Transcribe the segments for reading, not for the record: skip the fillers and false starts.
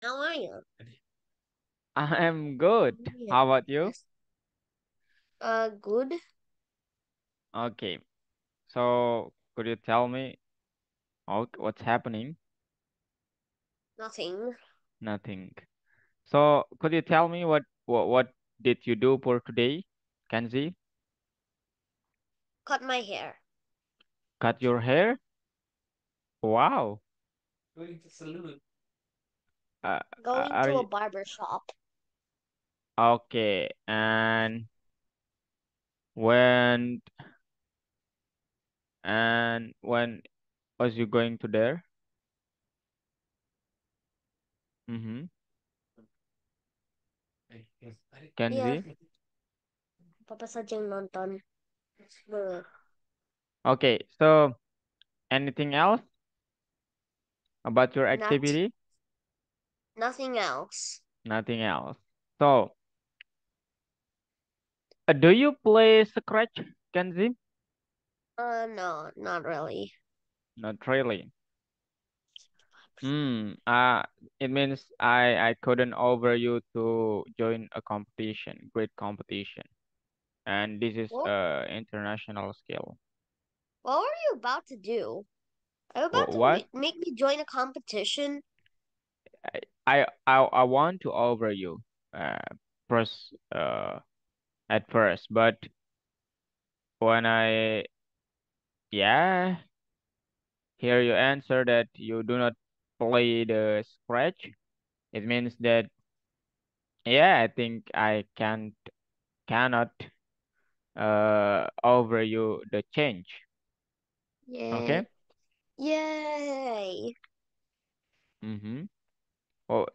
How are you? I'm good. How about you? Yes. Good. Okay. So, could you tell me what's happening? Nothing. Nothing. So, could you tell me what did you do for today, Kenzie? Cut my hair. Cut your hair? Wow. Going Are to a you barber shop. okay? And when when was you going to there? Mm-hmm. Yeah. Kenzie? Papasadyang nonton. Brr. Okay. So, anything else about your Not. activity? Nothing else. Nothing else. So, do you play Scratch, Kenzie? No, not really. Not really. Hmm. It means I couldn't offer you to join a competition, great competition, and this is What? international scale. What were you about to do? Are you about to What? make me join a competition? I want to offer you first at first, but when I yeah hear you answer that you do not play the Scratch, it means that yeah, I think I cannot over you the change. Yeah. Okay. Yay. Mm-hmm. Oh,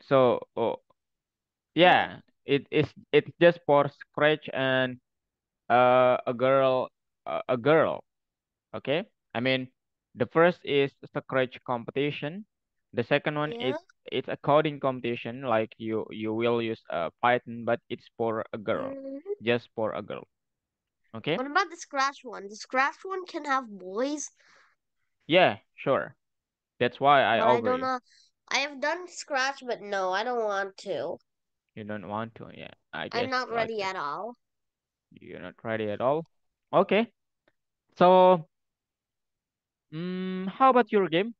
yeah, it's just for scratch and a girl. Okay. I mean, the first is scratch competition. The second one Yeah. it's a coding competition. Like you will use Python, but it's for a girl, Mhm. just for a girl. Okay. What about the scratch one? The scratch one can have boys, Yeah, sure. That's why I but I over don't you. know. I have done scratch, but no, I don't want to. You don't want to. Yeah, I I'm guess not like ready that. at all. You're not ready at all. Okay. So, how about your game?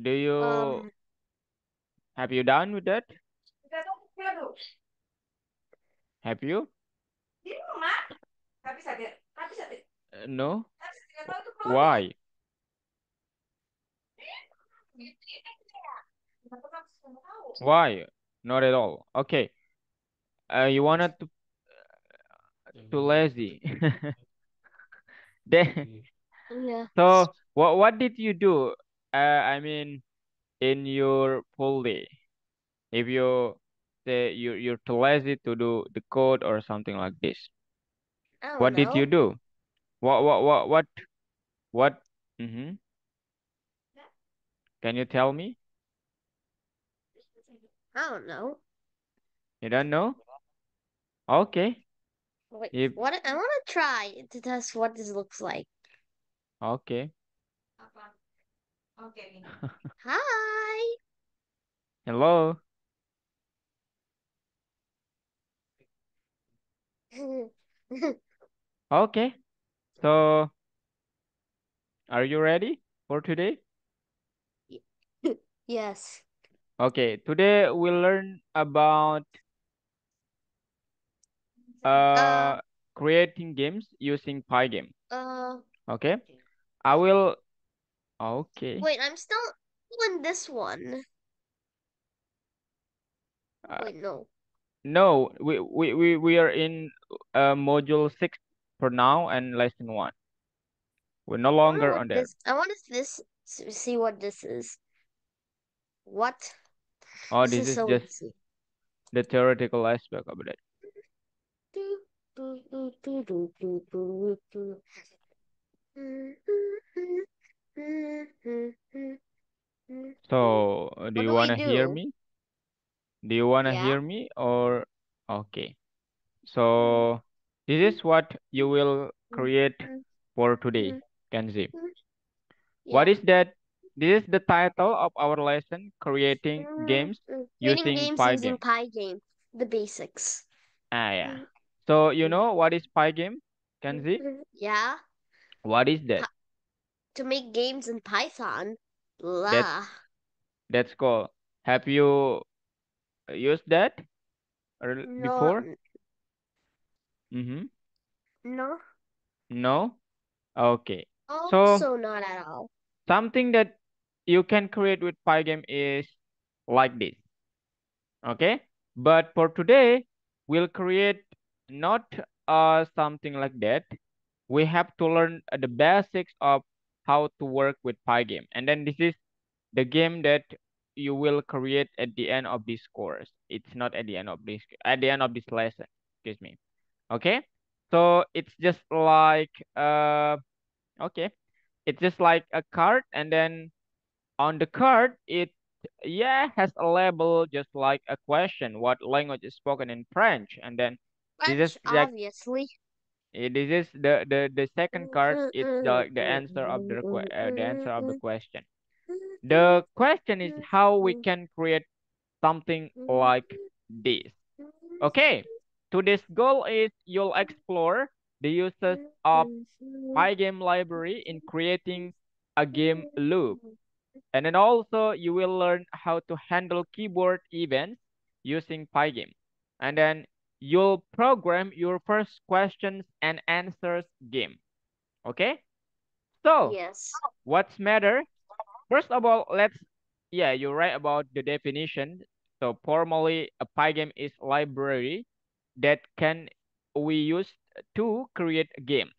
Do you Um, have you done with that? Have you? No. Why? Why? Not at all. Okay. You wanted to too lazy. Then, yeah. so what did you do? I mean, in your full day, if you say you're too lazy to do the code or something like this, I don't what did you know. do? What? Mm-hmm. Can you tell me? I don't know. You don't know? Okay. Wait, If what? I want to try to test what this looks like. okay. Hi. Hello. Okay. So, are you ready for today? Yes. Okay. Today we'll learn about Uh, uh creating games using PyGame. uh, Okay. I will. Okay. wait, I'm still on this one. Uh, Wait, no. no, we are in module 6 for now and lesson 1. We're no I wonder longer what on there. this, I want to see what this is. What? Oh, This this is is so just easy. the theoretical aspect of it. So, do What you do we want to hear do? me? Do you want to Yeah. hear me or okay. So, this is what you will create for today, Kenzie. What Yeah. is that? This is the title of our lesson, creating games Creating using games using PyGame. PyGame, the basics. Ah, yeah. So you know what is PyGame, Kenzie? Yeah, What is that? Py- to make games in Python. That's Blah. that's called. Have you used that No, before? Mm-hmm. no, No? Okay. So also not at all. something that you can create with PyGame is like this. Okay? But for today, we'll create not something like that. We have to learn the basics of how to work with PyGame. And then this is the game that you will create at the end of this course. It's not at the end of this lesson. Excuse me. Okay? So it's just like okay. It's just like a card, and then on the card it yeah has a label just like a question, what language is spoken in French, and then this is French, like obviously. this is the second card. It's the answer of the answer of the question. The question is how we can create something like this. Okay, to this goal is you'll explore the uses of Pygame library in creating a game loop. And then also you will learn how to handle keyboard events using Pygame. And then you'll program your first questions and answers game. Okay? So, Yes. what's matter? First of all, let's yeah, you're right about the definition. So formally a Pygame is library that can we use to create a game.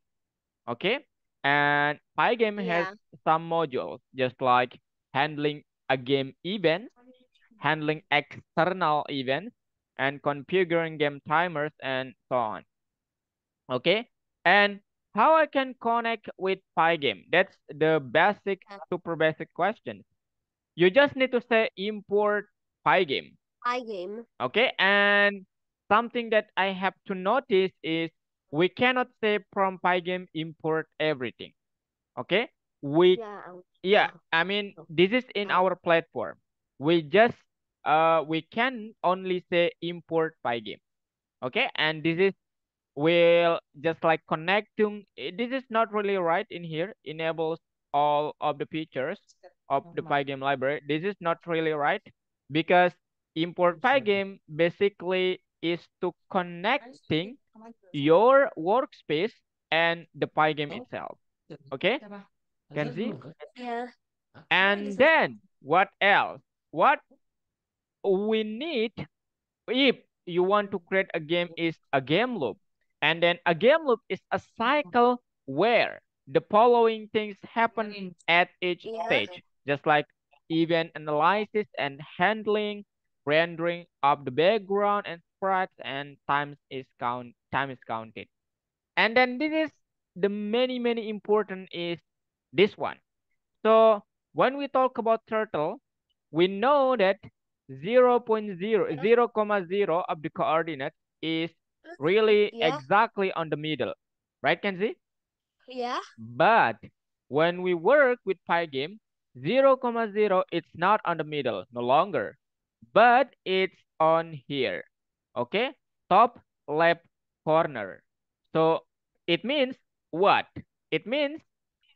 Okay? And Pygame has Yeah. some modules just like handling a game event, handling external events, and configuring game timers and so on. Okay? And how I can connect with Pygame? That's the basic, super basic question. You just need to say import Pygame. PyGame. Okay? And something that I have to notice is we cannot say from Pygame import everything. Okay? We Yeah. yeah, I mean this is in our platform. We just we can only say import Pygame. Okay? And this is will just like connecting this is not really right in here, enables all of the features of the Pygame library. This is not really right because import Pygame basically is to connecting your workspace and the Pygame itself. Okay, can see. Yeah. And then what else? What we need if you want to create a game is a game loop. And then a game loop is a cycle where the following things happen at each Yeah. stage, just like event analysis and handling, rendering of the background and sprites, and time is counted. And then this is the many important is this one. So when we talk about turtle, we know that 0 comma 0 of the coordinate is really Yeah. exactly on the middle, right, Kenzie? Yeah. But when we work with Pygame, 0 comma 0, it's not on the middle, no longer, but it's on here, okay? Top left corner. So it means what? It means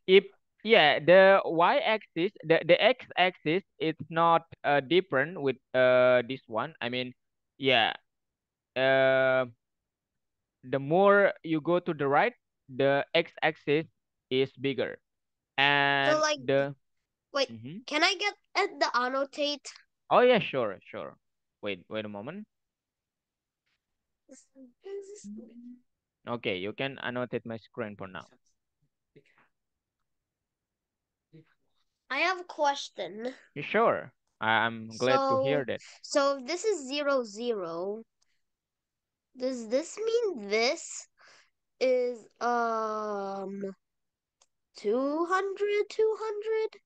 if yeah the y-axis the x-axis it's not different with this one. I mean yeah uh the more you go to the right, the x-axis is bigger, So and like, the wait, mhm. can I get at the annotate? Oh yeah, sure. Wait a moment. Okay, you can annotate my screen for now. I have a question. You sure? I'm glad to hear So, that. so if this is 0, 0, does this mean this is 200, 200?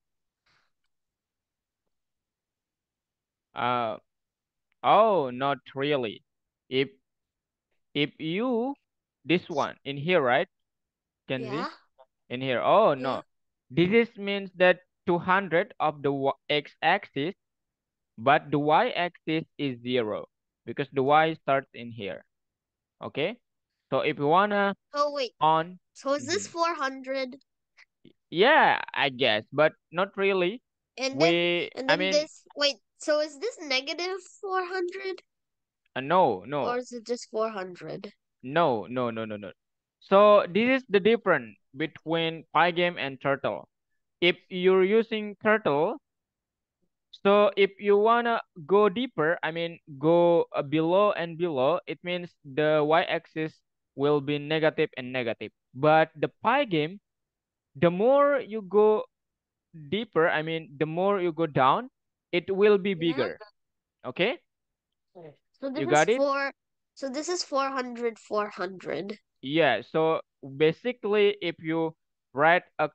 uh oh, not really. If if you this one in here, right, Yeah. Kenzie? In here. Oh Yeah. no. This is means that 200 of the x-axis, but the y-axis is 0 because the y starts in here. Okay? So if you wanna Oh wait. on, So is this mhm. 400? Yeah, I guess, but not really. And then We, and I then mean, this wait, so is this negative 400 no, or no, is it just 400? no, no, no, no, no. So this is the difference between PyGame and Turtle. If you're using Turtle, so if you wanna go deeper, I mean, go below and below, it means the y-axis will be negative and negative. But the PyGame, the more you go deeper, I mean, the more you go down, it will be Yeah. bigger. Okay? So this You is got it? 4 so this is 400 400. Yeah. So basically, if you write a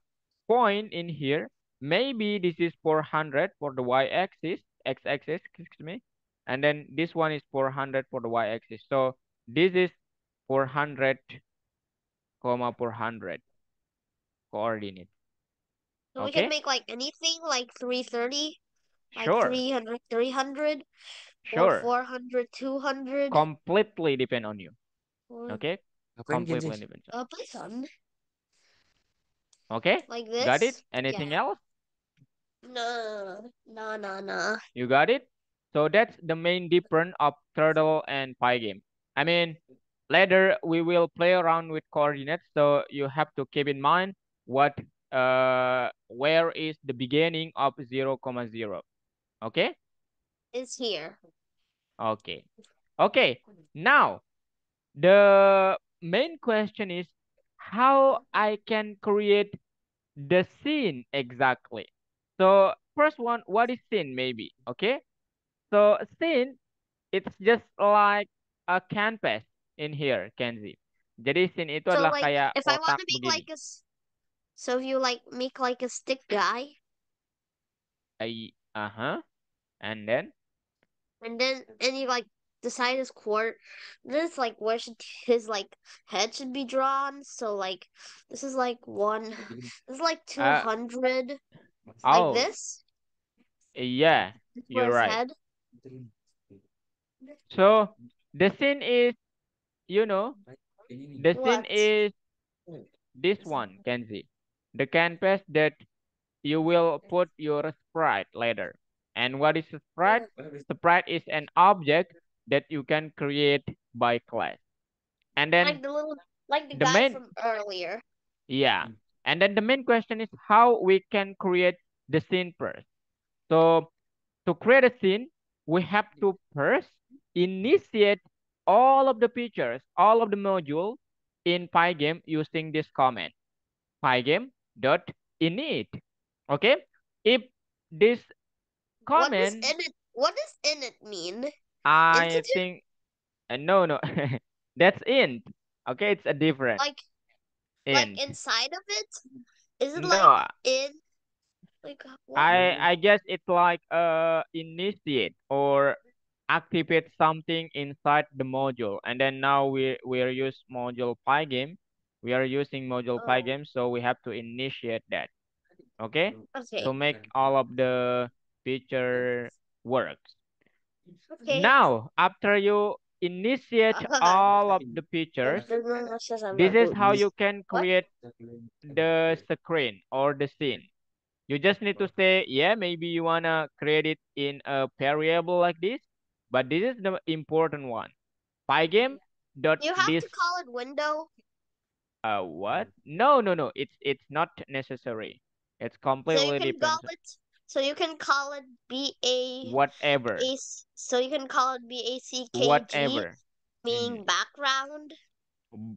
point in here, maybe this is 400 for the y-axis, x-axis, excuse me, and then this one is 400 for the y-axis. So this is 400, comma 400 coordinate. So we can Okay? make like anything like 330, like Sure. 300 300, or Sure. 400 200, Completely depend on you. or Okay? Completely depends on Python Okay? like Got it? this. Yeah. Anything else? No, no, no, no. You got it? So that's the main difference of Turtle and PyGame. I mean, later we will play around with coordinates, so you have to keep in mind what where is the beginning of 0, comma 0. Okay? Is here. Okay. Okay. Now, the main question is how I can create the scene exactly. So first one, what is scene maybe? Okay? So scene, it's just like a canvas in here, Kenzie. Jadi scene itu So adalah like kayak if I want kotak to make like begini. so if you like make like a stick guy, Uh-huh. And then and you like decide his court, this like where should his like head should be drawn. So like this is like one, this is like uh 200, like oh this. yeah, This is where you're his right. head. So the scene is, you know, the scene What? is this one, Kenzie. The canvas that you will put your sprite later. And what is a sprite? Sprite is an object that you can create by class. And then Like the little, like the the guy main, from earlier. yeah. And then the main question is how we can create the scene first. So to create a scene, we have to first initiate all of the features, all of the module in PyGame using this command, pygame dot init. Okay? If this What does command, in it? What does in it mean? I Institute? think, no, no, that's int. Okay, it's a different Like int. inside of it? Is it like No, in like what? I guess it's like initiate or activate something inside the module, and then now we are use module pygame. We are using module Oh, pygame, so we have to initiate that. Okay, okay, to make all of the feature works. okay. Now, after you initiate all of the features, this is how you can What? create the screen or the scene. You just need to say, yeah, maybe you wanna create it in a variable like this, but this is the important one. Pygame dot You have this to call it window, what? No, no, no. It's not necessary. It's so you completely can call depends it. So you can call it whatever. so you can call it BACKG, Whatever. meaning Mhm. background.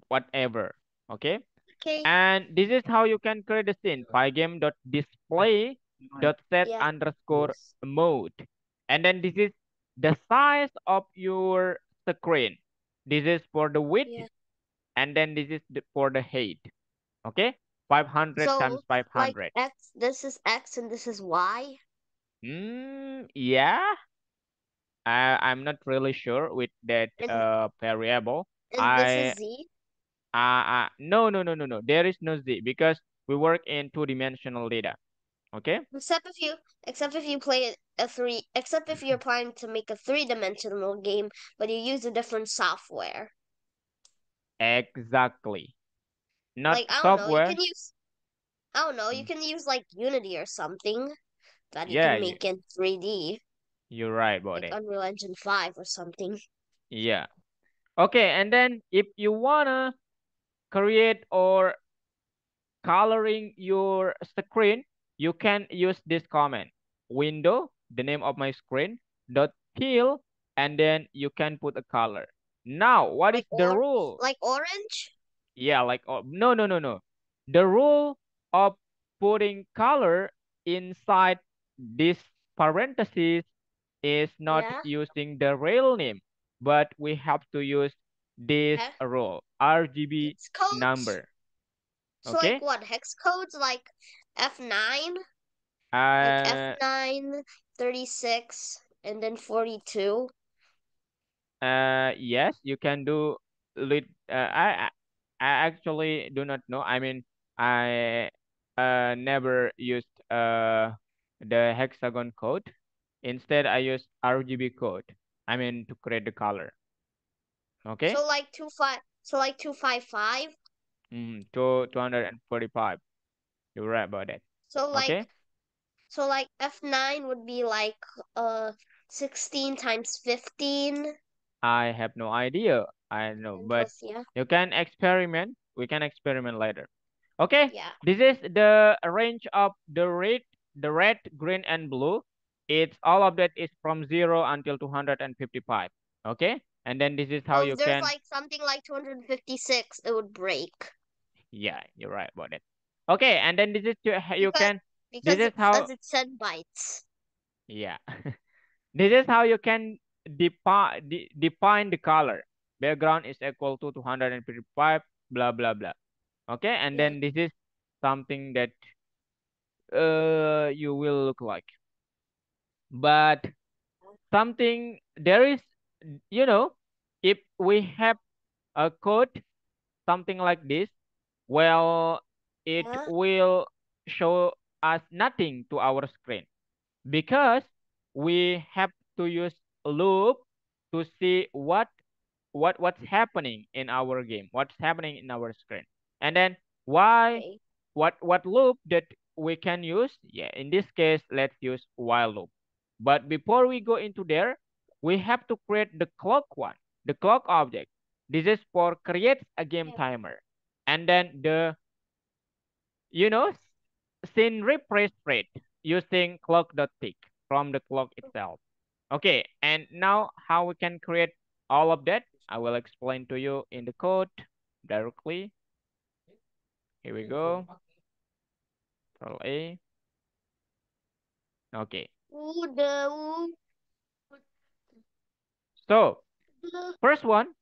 Whatever. Okay? Okay. And this is how you can create a scene. Pygame dot display dot set Yeah. underscore mode. And then this is the size of your screen. This is for the width, Yeah. and then this is for the height. Okay? 500 times So like 500. X, this is X and this is Y, Yeah. I'm not really sure with that and variable. this I is Z. no, no, no, no, no. There is no z because we work in two-dimensional data. Okay. Except if you except if you play a three except if you're planning to make a three-dimensional game, but you use a different software. Exactly. Not Like I don't know, you software. can use I don't know, you Mm, can use like Unity or something that you yeah, can make in 3D, you're right about like it. Unreal Engine 5 or something. Yeah. Okay, and then if you wanna create or coloring your screen, you can use this command. Window, the name of my screen, dot fill, and then you can put a color. Now, what is Like the or rule? like orange? Yeah, like, oh, no, no, no, no. The rule of putting color inside this parentheses is not Yeah. using the real name, but we have to use this He- rule, RGB Hex codes? number. So like Okay? what? Hex codes like F9? Like Uh, F9, 36, and then 42? yes, you can do lit. I actually do not know. I mean, I never used the hexagon code. Instead, I use RGB code. I mean, to create the color. Okay. So like 255? To 245. You're right about that. So Okay. like so like F9 would be like uh 16 times 15 I have no idea. I know, and but plus yeah. you can experiment. We can experiment later. Okay, Yeah. this is the range of the red, green, and blue. It's all of that is from 0 until 255. Okay, and then this is how So you if there's can. like something like 256, it would break Yeah, you're right about it. Okay, and then this is you because can. This because is it's how. as it said bytes. Yeah, this is how you can define the color. Background is equal to 255. Blah blah blah. Okay, and Yeah. then this is something that you will look like. But something there is, you know, if we have a code something like this, well, it Yeah. will show us nothing to our screen because we have to use loop to see what's happening in our game, what's happening in our screen. And then why Okay. what loop that we can use? Yeah, in this case, let's use while loop. But before we go into there, we have to create the clock one, the clock object. This is for create a game Yeah. timer. And then the, you know, scene refresh rate using clock.tick from the clock itself. Okay, and now how we can create all of that, I will explain to you in the code directly. Here we go. Control A. Okay. Ooh, the, So ooh, first one,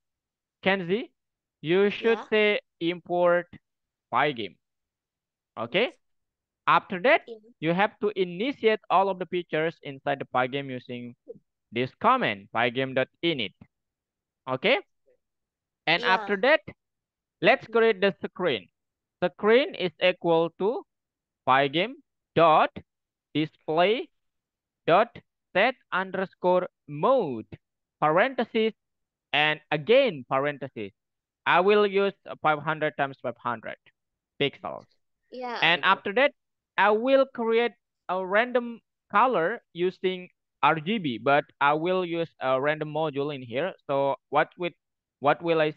Kenzie, you should yeah. say import PyGame. Okay. After that, Yeah. you have to initiate all of the features inside the PyGame using this command, pygame.init. Okay. And after Yeah. that, let's create the screen. Screen is equal to pygame dot display dot set underscore mode parentheses and again parentheses. I will use 500 times 500 pixels. Yeah. And after that, I will create a random color using RGB, but I will use a random module in here. So what will I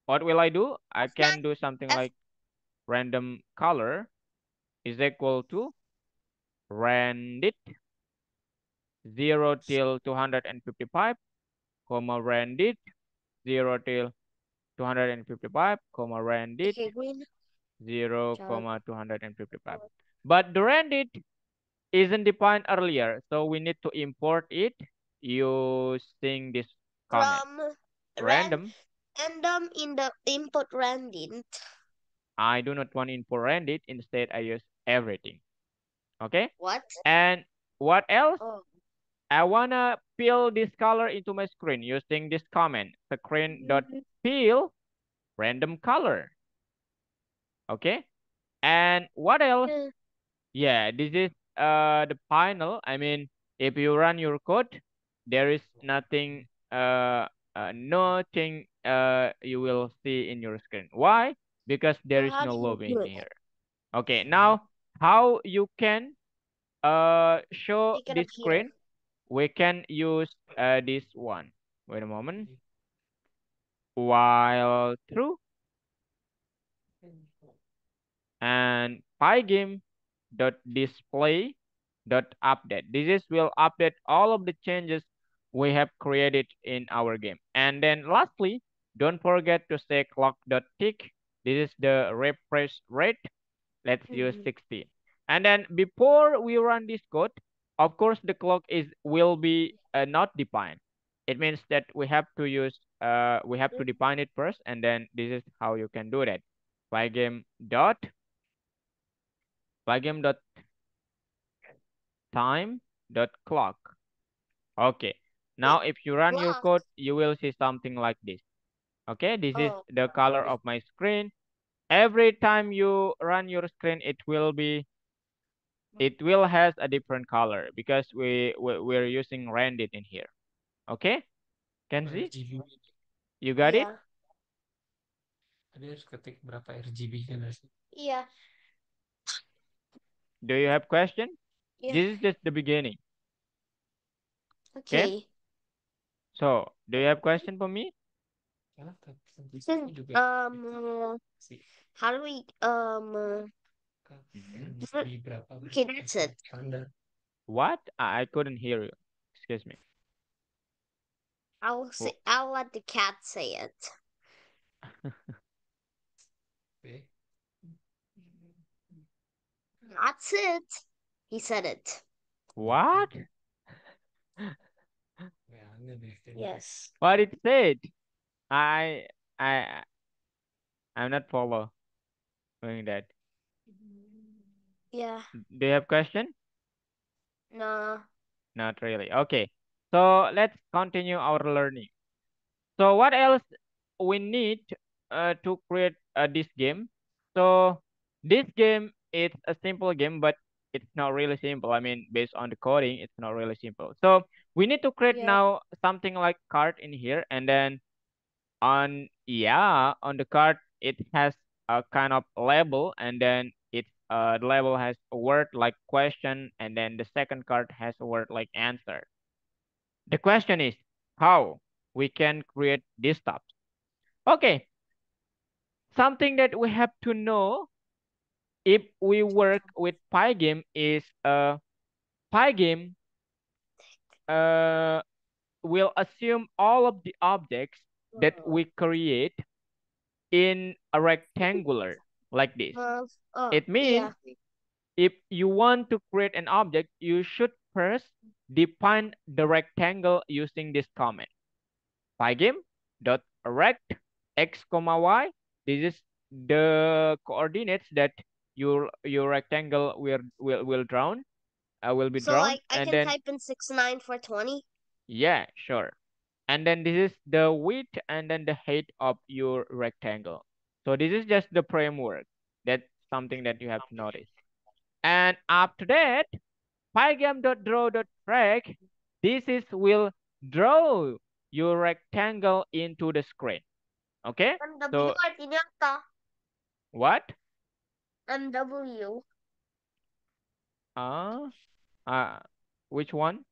what will I do? I can F9 do something F like random color is equal to randit 0 till 255, comma randit 0 till 255, comma randit okay, green. 0, Jug. comma 255. But the randit isn't defined earlier, so we need to import it using this command. From ran Random, and in the input random. I do not want to import randit, instead I use everything. Okay? What? And what else? Oh. I wanna fill this color into my screen using this command, screen.fill random color. Okay? And what else? Yeah. Yeah, this is the final. I mean, if you run your code, there is nothing nothing you will see in your screen. Why? Because there So is how no do you loop in do it? here. Okay, now how you can show Make it this appear. screen? We can use this one. Wait a moment. While true and pygame dot display dot update. This is will update all of the changes we have created in our game. And then lastly, don't forget to say clock dot tick. This is the refresh rate. Let's use Mhm. 16. And then before we run this code, of course the clock is will be not defined. It means that we have to define it first, and then this is how you can do that. Pygame dot pygame dot time dot clock. Okay. Now Wait, if you run your clock. code, you will see something like this. Okay, this is Oh, the color of my screen. Every time you run your screen, it will has a different color because we're using rendered in here. Okay, can see? You got it? yeah. Yeah. Do you have question? Yeah. This is just the beginning. Okay, Okay. so do you have question for me? Since how do we Mhm. okay, that's it. What? I couldn't hear you. Excuse me. I'll Wh- say I'll let the cat say it. That's it. He said it. What? Yes. What it said? I I I'm not following that. Yeah. Do you have question? No. Not really. Okay. So let's continue our learning. So what else we need to create this game? So this game is a simple game, but it's not really simple. I mean, based on the coding, it's not really simple. So we need to create Yeah. now something like card in here, and then on the card it has a kind of label, and then the label has a word like question, and then the second card has a word like answer. The question is how we can create this stuff. Okay, something that we have to know if we work with pygame is pygame uh will assume all of the objects that Oh. we create in a rectangular like this. Oh. It means Yeah. if you want to create an object, you should first define the rectangle using this command. Pygame dot rect x comma y. This is the coordinates that your rectangle will be So drawn, like I and can then type in 69 for 20. yeah, sure. And then this is the width and then the height of your rectangle. So this is just the framework. That's something that you have to notice. And after that, pygame.draw.drag, this is will draw your rectangle into the screen. Okay? MW So artinya apa? what? MW. Uh, uh which one?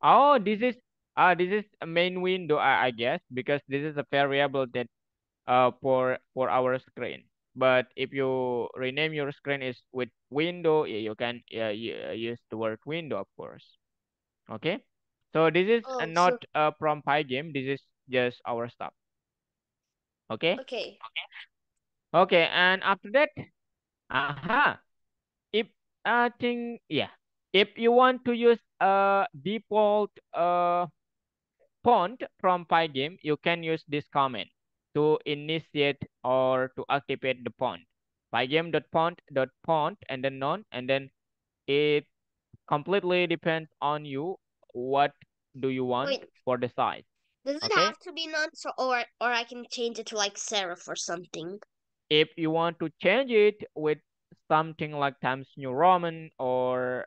Oh, this is a main window, I guess, because this is a variable that for our screen. But if you rename your screen is with window, you can use the word window, of course. Okay. So this is Oh, so not from Pygame. This is just our stuff. Okay. okay. Okay. And after that, aha. If I think yeah, if you want to use a default font from Pygame, you can use this command to initiate or to activate the font. Pygame.font.font and then none, and then it completely depends on you what do you want Wait, for the size. does it Okay, have to be none so or I can change it to like serif or something? if you want to change it with something like Times New Roman or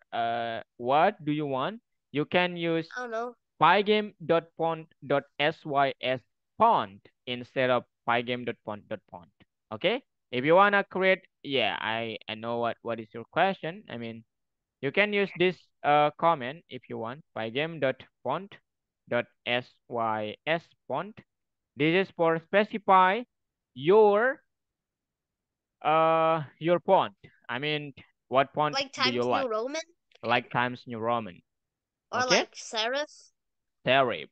what do you want? You can use I don't know. pygame.font.sys font instead of pygame.font.font. Okay? If you wanna create, yeah, I know what is your question. I mean, you can use this comment if you want, pygame.font.sys font. This is for specify your your font. I mean, what font Like do you Times New like? Roman Like Times New Roman. or Okay? like serif. Serif.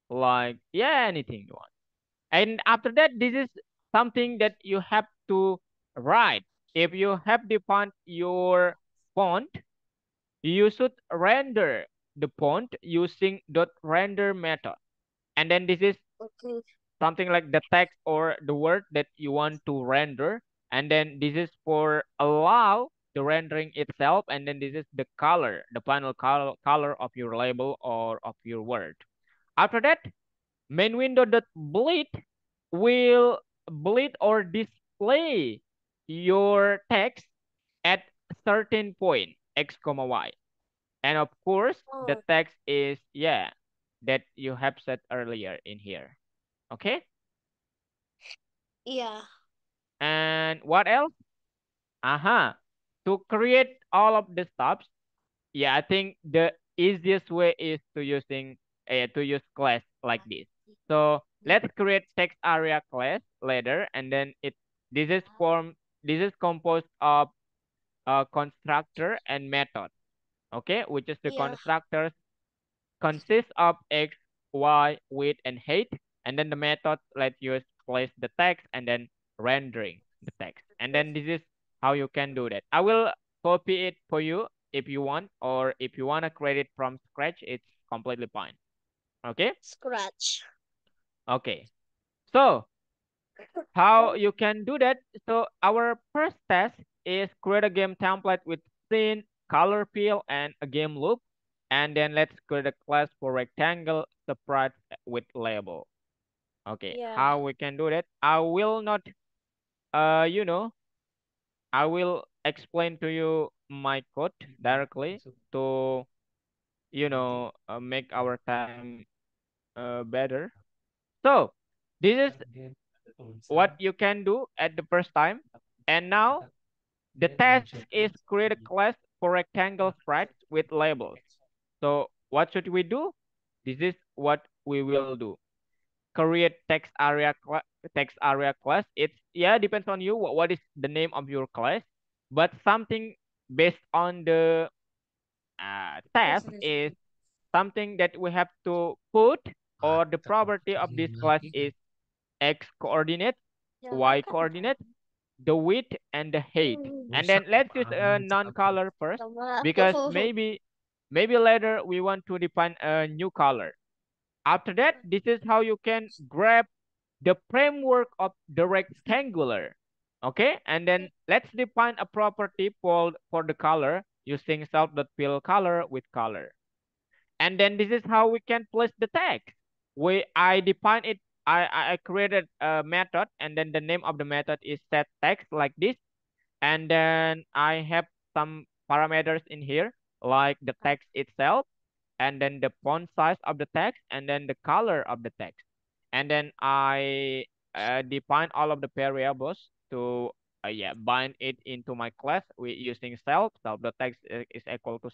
Like, yeah, anything you want. And after that, this is something that you have to write. If you have defined your font, you should render the font using .render method. And then this is Okay. something like the text or the word that you want to render. And then this is for allow the rendering itself. And then this is the color, the final color of your label or of your word. After that, main window that bleed will bleed or display your text at certain point x comma y, and of course the Oh, text is, yeah, that you have set earlier in here. Okay. yeah. And what else? Uh-huh. To create all of the stops, yeah, I think the easiest way is to use class like this. So let's create text area class later, and then this is composed of a constructor and method. Okay, which is the Yeah. constructors consists of x, y, width, and height, and then the method let you place the text and then rendering the text. And then this is how you can do that. I will copy it for you if you want, or if you want to create it from scratch, it's completely fine. Okay? Scratch. Okay. So how you can do that? So our first test is create a game template with scene, color field, and a game loop. And then let's create a class for rectangle sprite with label. Okay, Yeah. how we can do that? I will not, uh, you know, I will explain to you my code directly to, make our time better. So this is what you can do at the first time. And now the task is create a class for rectangle sprites with labels. So what should we do? This is what we will do. Create text area class. It's, yeah, depends on you what is the name of your class, but something based on the task is something that we have to put, or the property of this class is x coordinate, y coordinate, the width, and the height. And then let's use a non-color first, because maybe later we want to define a new color. After that, this is how you can grab the framework of the rectangular. Okay, and then let's define a property for the color using self.fill color with color. And then this is how we can place the text. I define it. I created a method, and then the name of the method is set text like this. And then I have some parameters in here, like the text itself, and then the font size of the text, and then the color of the text. And then I define all of the variables to, yeah, bind it into my class with using self.text is equal to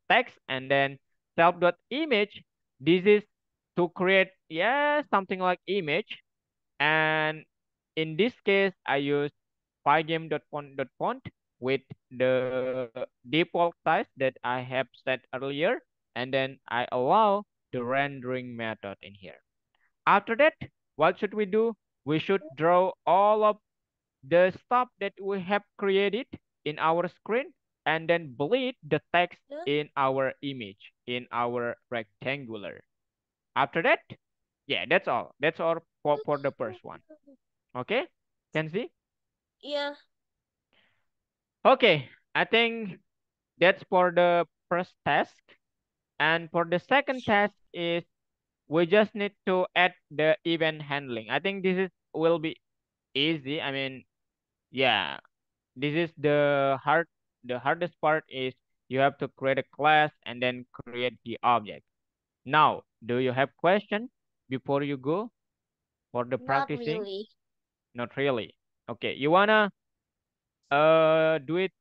text, and then self.image. This is to create, yeah, something like image. And in this case, I use pygame.font.font with the default size that I have set earlier, and then I allow the rendering method in here. After that, what should we do? We should draw all of the stuff that we have created in our screen, and then bleed the text in our image, in our rectangular. After that, yeah, that's all. That's all for the first one. Okay? Can see? Yeah. Okay, I think that's for the first task. And for the second task is we just need to add the event handling. I think this is will be easy. I mean, yeah, this is the hardest part is you have to create a class and then create the object. Now, do you have question before you go for the Not practicing? really. Not really. Okay, you wanna do it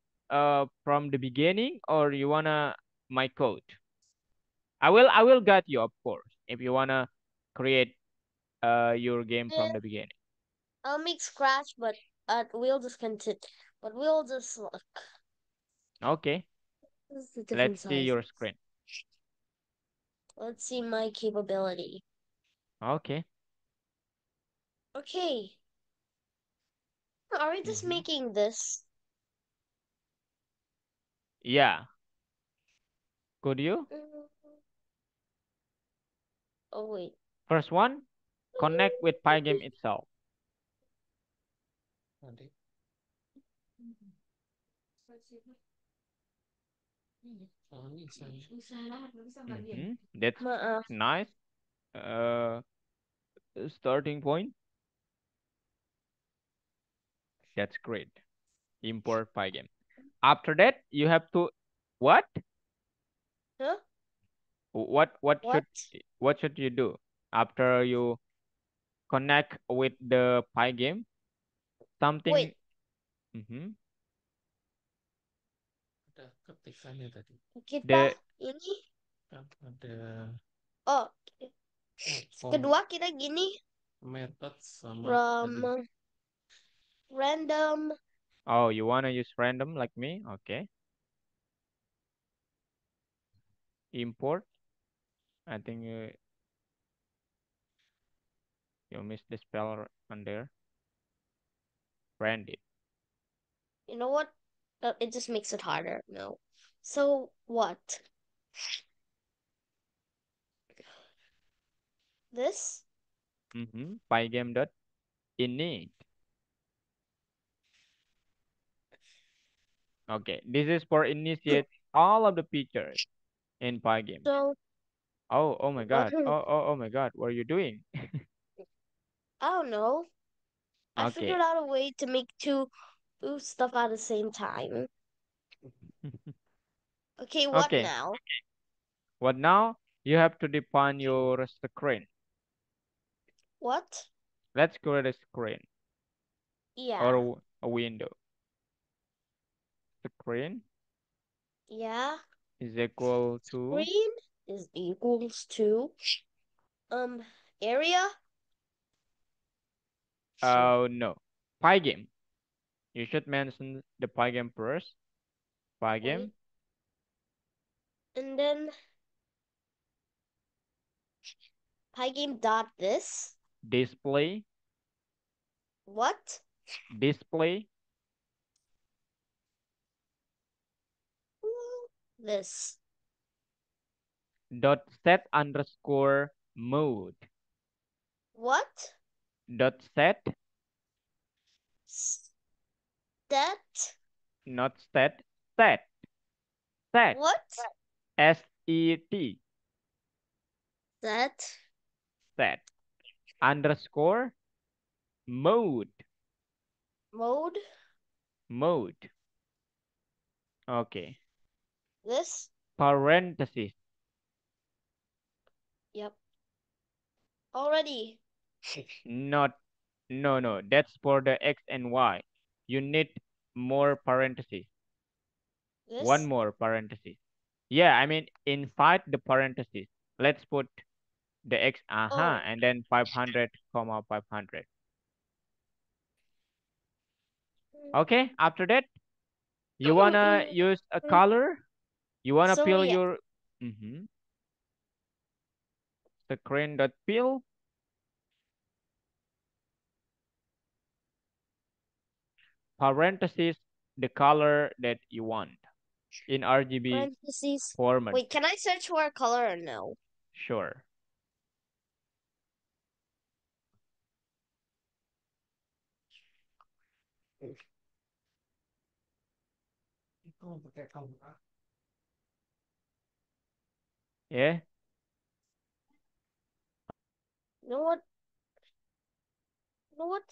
from the beginning or you wanna my code? I will guide you, of course, if you wanna create your game from Eh, the beginning. I'll make scratch, but we'll just continue. But we'll just look. Okay, This is the let's different see size. your screen. Let's see my capability. Okay. Okay, are we just Mm-hmm. making this? Yeah. Could you? Mm, oh wait. First one, connect with PyGame itself. Mm-hmm. That's Maaf. nice. Uh, Starting point. That's great. Import PyGame. After that, you have to what? Huh? What what What? should what should you do after you connect with the PyGame? Wait. Something. Mm-hmm. Kita The ini. Oh, kedua kita gini. From random. oh, you wanna use random like me? Okay. Import. I think you missed the spell on there. Branded. You know what? It just makes it harder. No. So what? This? Mm-hmm. PyGame dot init. Okay, this is for initiate all of the features in PyGame. So Oh, oh my what? God. Oh my God. What are you doing? I don't know. I figured Okay. out a way to make two stuff at the same time. Okay, what Okay. now? What now? You have to define your screen. What? Let's create a screen or Yeah. a window. Screen Yeah. is equal to, Screen is equals to um area. Sure. oh no, PyGame. You should mention the PyGame first. Wait. PyGame And then pygame dot this. display, What? display This. dot set underscore mode What? dot set, That. not set, set, set, What? set, That. set underscore mode, Mode. mode. Okay. This. Parenthesis. Yep. Already. Not, no, no. That's for the X and Y. You need more parenthesis. One This. more parenthesis. Yeah, I mean, inside the parenthesis, let's put the X, Oh. and then 500, comma 500. Okay, after that, you wanna use a color? You wanna So fill yeah. your screen dot fill parenthesis the color that you want in RGB Parentheses. format. Wait, can I search for a color or no? Sure. Yeah. You know what? You know what?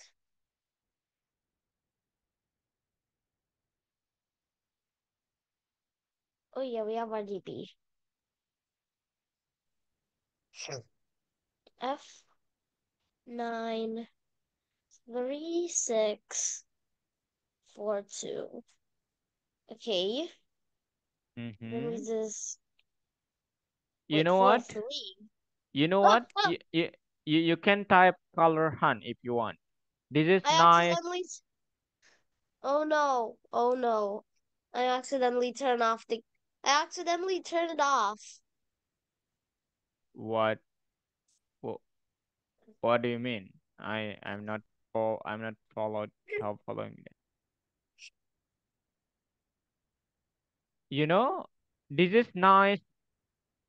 Oh yeah, we have RGB. F93642. Okay. Then we Mm-hmm. just You wait know for what? three. You know Ah, what? ah, You can type color hunt if you want. This is I nice. accidentally. Oh no! Oh no! I accidentally turned off the. I accidentally turned it off. What wh- what do you mean? I'm not following that. You know, this is nice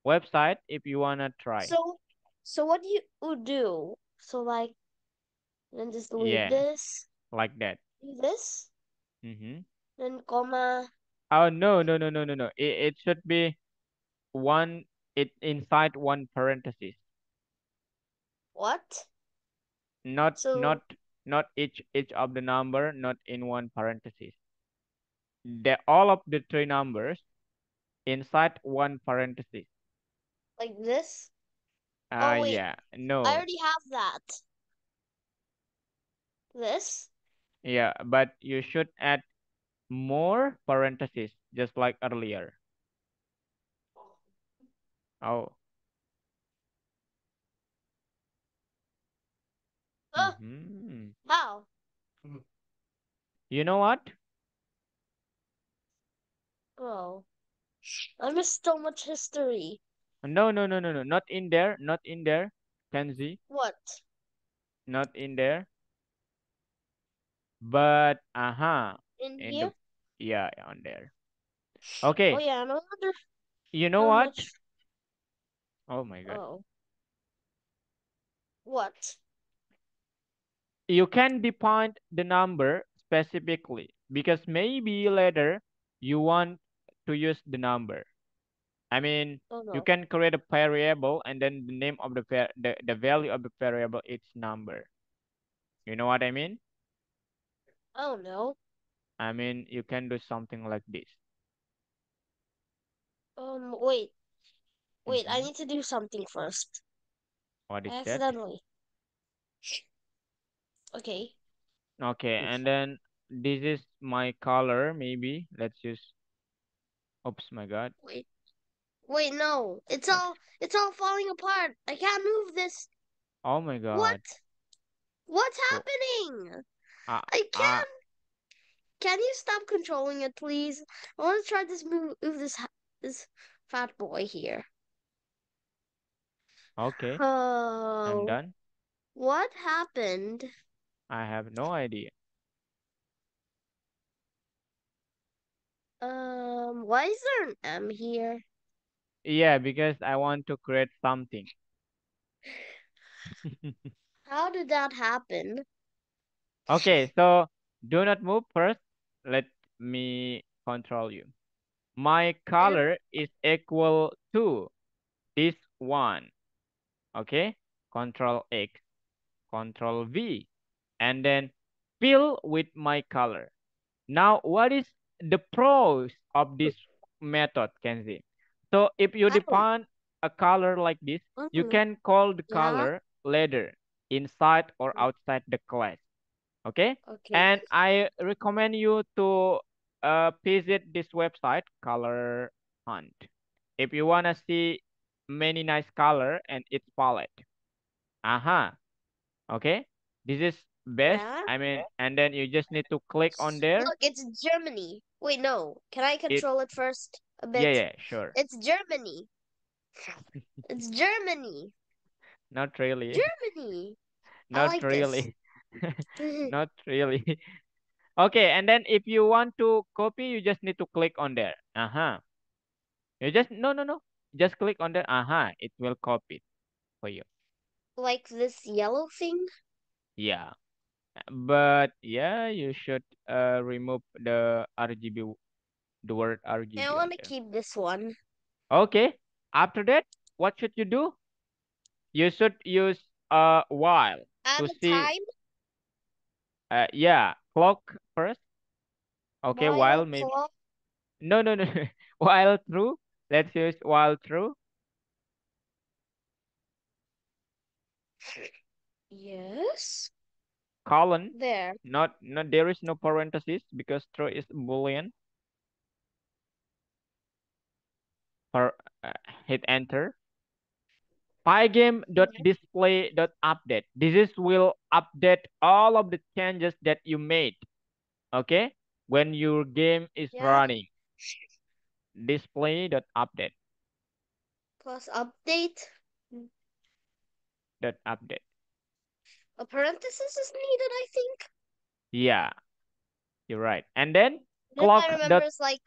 website if you wanna try. So, so what you would do? So like, then just leave Yeah, this, like that. do this, Mm-hmm. then comma. Oh no no no no no no. It should be one. It inside one parenthesis. What? Not So not not each of the number. Not in one parenthesis. The all of the three numbers inside one parenthesis. like this? Oh wait, Yeah. I No. already have that. This? Yeah, but you should add more parentheses, just like earlier. Oh. Oh, Mm-hmm. how? You know what? Oh, I missed so much history. No, no, no, no, no. Not in there. Not in there. Kenzie. What? Not in there. But In in the here? yeah, on there. Oh Okay. yeah, no wonder You know how what? much. Oh my God. Oh, what? You can define the number specifically because maybe later you want to use the number. I mean, Oh you no. can create a variable and then the name of the value of the variable is number. You know what I mean? Oh no. I mean, you can do something like this. Wait, wait. I Mm-hmm. need to do something first. What is that? Accidentally. Okay. Okay, and then this is my color, maybe. Let's use, oops, my God. Wait. Wait, no. What? It's all falling apart. I can't move this. Oh my What? God. What's Oh, happening? uh, I uh, can't. Can you stop controlling it, please? I want to try move this fat boy here. okay, I'm Oh, done. what happened? I have no idea. Why is there an M here? Yeah, because I want to create something. How did that happen? Okay, so do not move first. Let me control you. My And color is equal to this one. Okay, Control X, Control V, and then fill with my color. Now, what is the pros of this method, Kenzie? So, if you I don't. define a color like this, you Mm, can call the yeah. color later inside or outside the class. Okay? Okay. And I recommend you to visit this website, Color Hunt, if you wanna see many nice color and its palette. Uh-huh. Okay? This is best. Yeah. I mean, and then you just need to click on there. Look, it's Germany. Wait, no. Can I It control it first a Yeah, bit? yeah, sure. It's Germany. It's Germany. Not really. Germany. I Not like this. really. Not really. Okay, and then if you want to copy, you just need to click on there. Uh-huh. You just no no no. Just click on there. Uh-huh. It will copy it for you. Like this yellow thing. Yeah. But yeah, you should remove the RGB, the word I RGB on want to there. keep this one. Okay. After that, what should you do? You should use while Add to a see time. yeah, clock first. Okay, While while maybe clock. No, no, no. While true. Let's use while true. Yes. Colon. There. Not there is no parenthesis because true is boolean. Per, uh, hit enter. Yeah. Pygame.display.update. This is will update all of the changes that you made. Okay, when your game is Yeah. running. Display.update. Plus update. Dot update. A parenthesis is needed, I think. Yeah, you're right. And then Then I clock remember dot it's like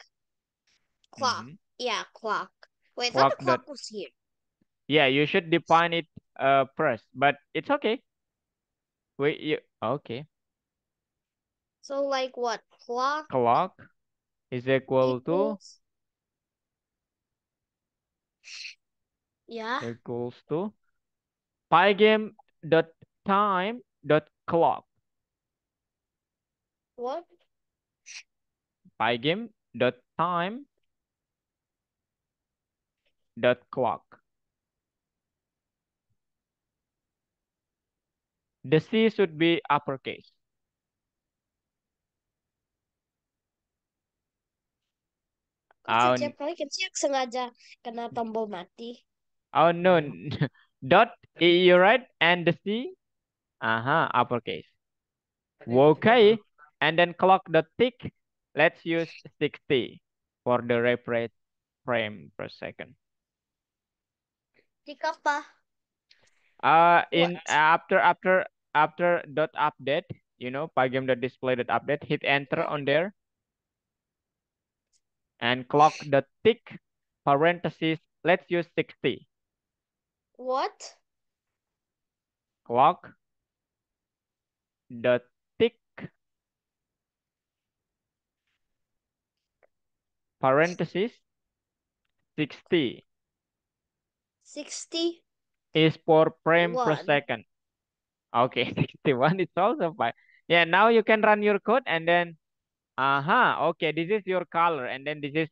clock. mhm, Yeah, clock. Wait, I thought the clock dot. clock was here. Yeah, you should define it first, but it's okay. Wait, you okay? So like what? Clock Clock is equal to equals. Yeah. equals to pygame dot time dot clock. What? Pygame dot time dot clock. The C should be uppercase. Kasi Oh, tiap kali kan siya sengaja kena tombol mati. oh no, dot. You're right, and the C, uppercase. Okay, and then clock the tick. Let's use 60 for the refresh frame per second. Tik apa? In What? after dot update, pygame dot display dot update, hit enter Yeah. on there and clock the tick parentheses. Let's use 60. What? Clock the tick parentheses 60 61. is for frame per second. Okay, 61 is also fine. Yeah, now you can run your code and then, okay, this is your color and then this is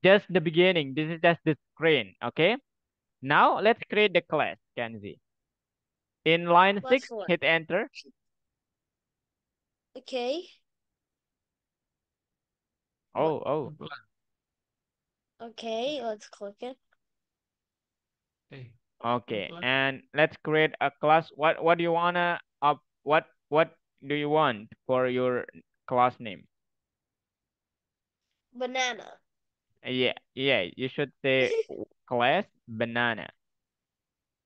just the beginning. This is just the screen, okay? Now let's create the class, Kenzie. In line Plus 6, what? hit enter. Okay. What? Oh, oh, Okay, let's click it. okay. And let's create a class. What do you wanna what do you want for your class name? Banana. Yeah, yeah, you should say class banana.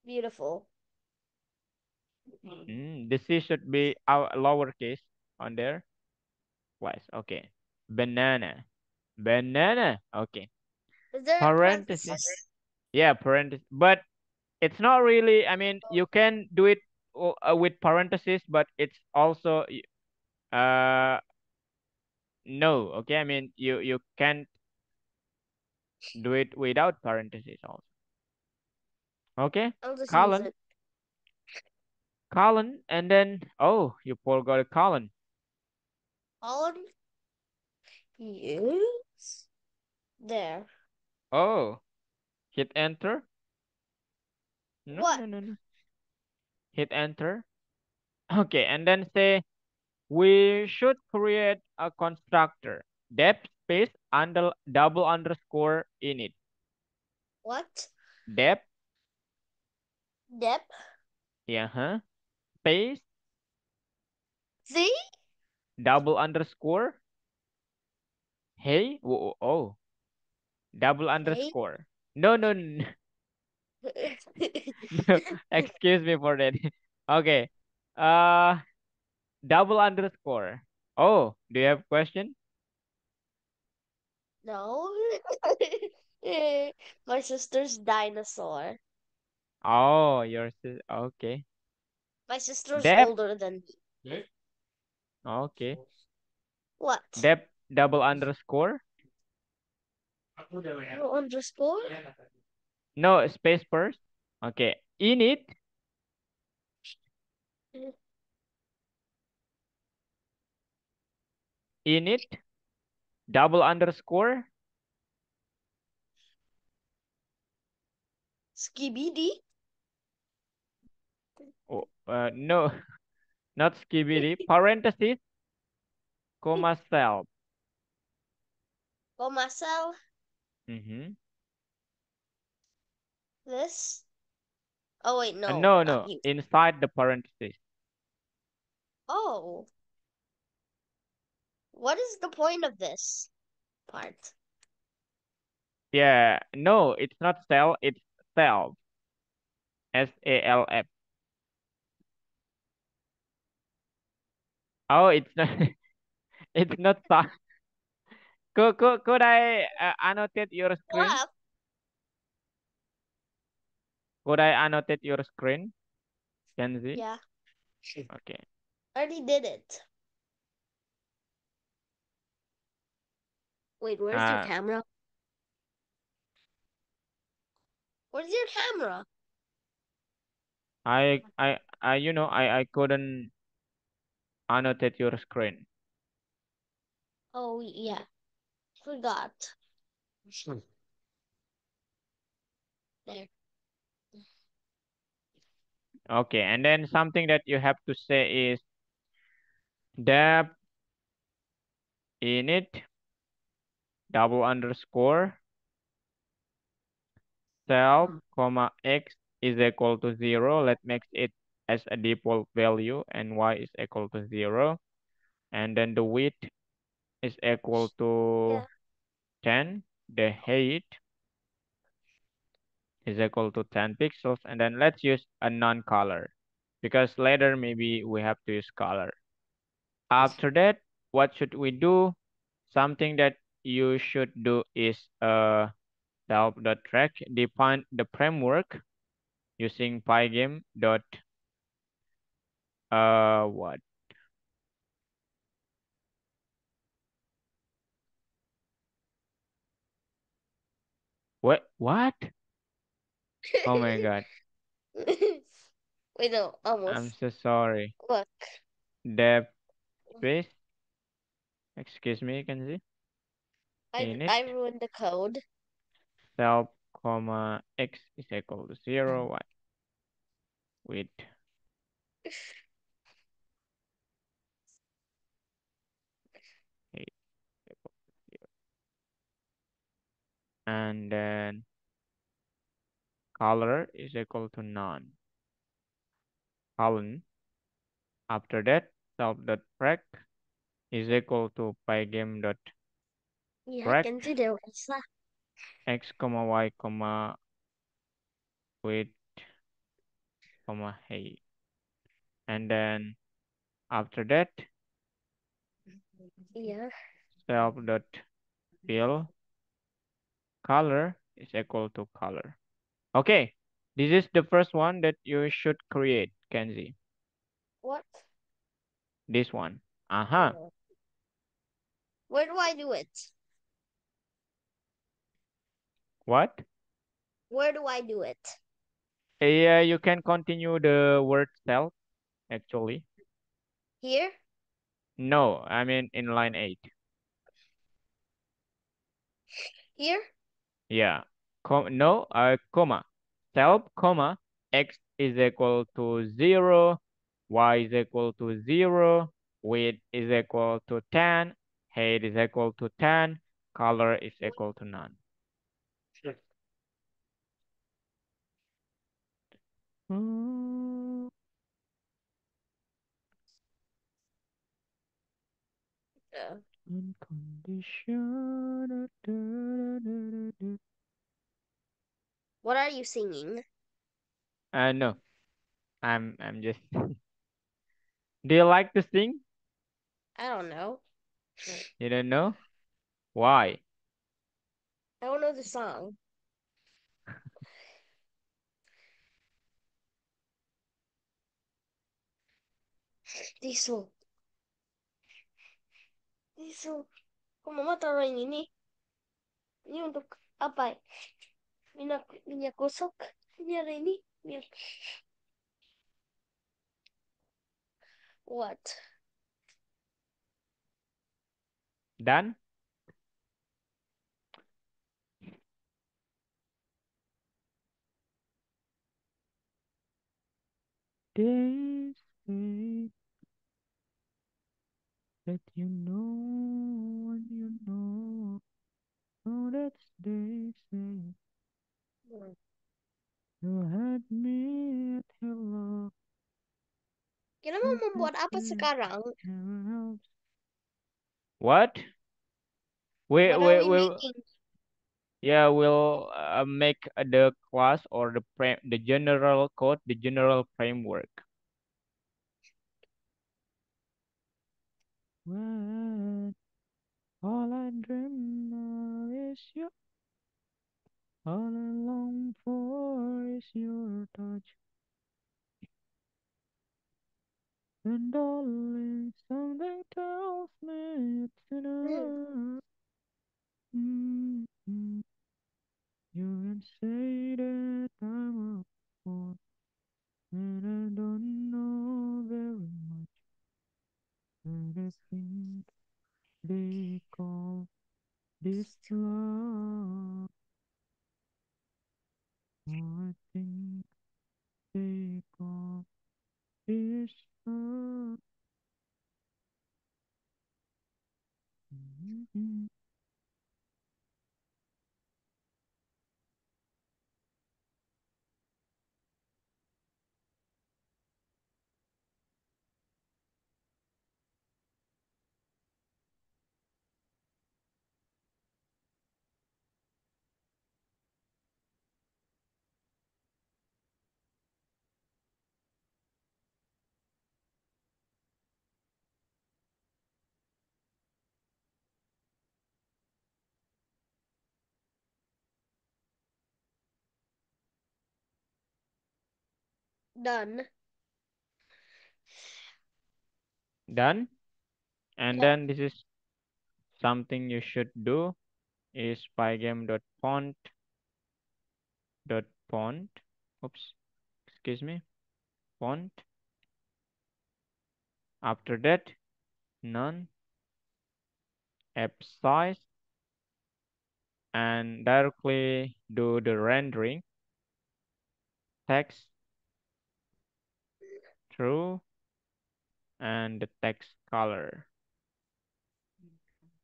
Beautiful. The C should be our lowercase on there. Class. Okay. Banana. Banana. Okay. Is there a Parenthesis. parenthesis? Yeah, parenthesis. But it's not really, I mean, you can do it with parenthesis, but it's also uh no, okay? I mean, you can't do it without parenthesis also. Okay? I'll just use Colon, it. colon, and then oh, you forgot a colon. On use. There. Oh, hit enter. No, What? no, no, no. Hit enter. Okay, and then say we should create a constructor. Depth space under double underscore init. What? Depth, Dep. yeah, space See? double underscore. Hey, oh, double Hey. underscore. No, no, no. Excuse me for that. Okay. Uh, double underscore. Oh, do you have question? No. My sister's dinosaur. Oh, yours is okay. My sister's Depth. older than Okay. me. What? Depth double underscore. No underscore? No space first. Okay. Init. Init double underscore. Skibidi. Oh, no, not skibidi. Parenthesis, comma self. Oh, Marcel, Mm-hmm. this. Oh wait, no, No, not no, you. inside the parenthesis. Oh, what is the point of this part? Yeah, no, it's not self, it's self. SALF. Oh, it's not, it's not. Could I annotate your screen? What? Could I annotate your screen, Kenzie? Yeah, Okay. I already did it. Wait, where's your Uh, camera? Where's your camera? I couldn't annotate your screen. Oh yeah, forgot. There. Okay, and then something that you have to say is depth init double underscore self comma x is equal to 0. Let's make it as a default value and y is equal to 0. And then the width is equal to Yeah. 10. The height is equal to 10 pixels. And then let's use a non-color because later maybe we have to use color. After that, what should we do? Something that you should do is self.track define the framework using pygame dot what what oh my god, Wait, no, I'm almost. so sorry. Look, Dev space, excuse me, can see I init ruined the code. self comma x is equal to 0, y with height equal to 0. And then color is equal to none. Colon. After that, self.track is equal to pygame dot Yeah, I track can see there was that. x comma y comma with comma height. And then after that, Yeah. self dot fill color is equal to color. Okay, this is the first one that you should create, Kenzie. What? This one. Uh-huh. Uh, Where do I do it? What? Where do I do it? Yeah, you can continue the word self, actually. Here? No, I mean in line 8. Here? Yeah. No, comma. Self, comma, x is equal to 0, y is equal to 0, width is equal to 10, height is equal to 10, color is equal to none. Mm, Uh, unconditional. what are you singing? No, I'm just. Do you like to sing? I don't know. You don't know? Why? I don't know the song. Diesel. Diesel. Kung mama taruh ini. Ini untuk apa? Minyak gosok. Ini ada ini. Minyak. What? Done? they say that you know and you know. Oh, that's they say Mm. you had me at hello. Kita mau But that membuat apa day sekarang? never helps. What? We What are we we we making? yeah, we'll make the class or the general code, the general framework. When all I dream of is you, all I long for is your touch, and darling, something tells me it's Hmm. enough. Mm-hmm. You can say that I'm a fool, and I don't know very much, and I think they call this love. Oh, I think they call this love. Mhm. Done. Done. And Yeah. then this is something you should do is pygame.font. Oops, excuse me. Font. After that, none. App size and directly do the rendering. Text true and the text color.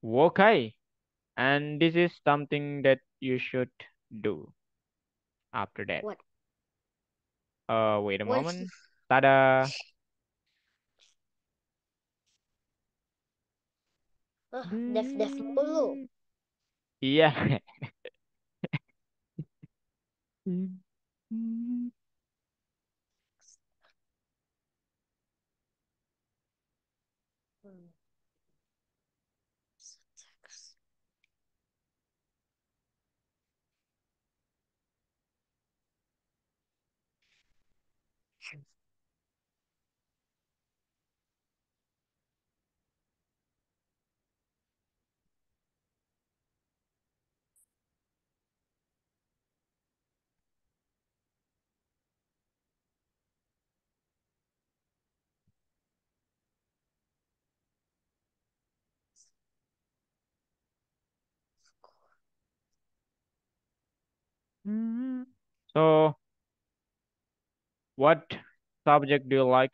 Okay. And this is something that you should do after that. What? Wait a What? moment. Tada. Def mulu. Yeah. Hmm. So, what subject do you like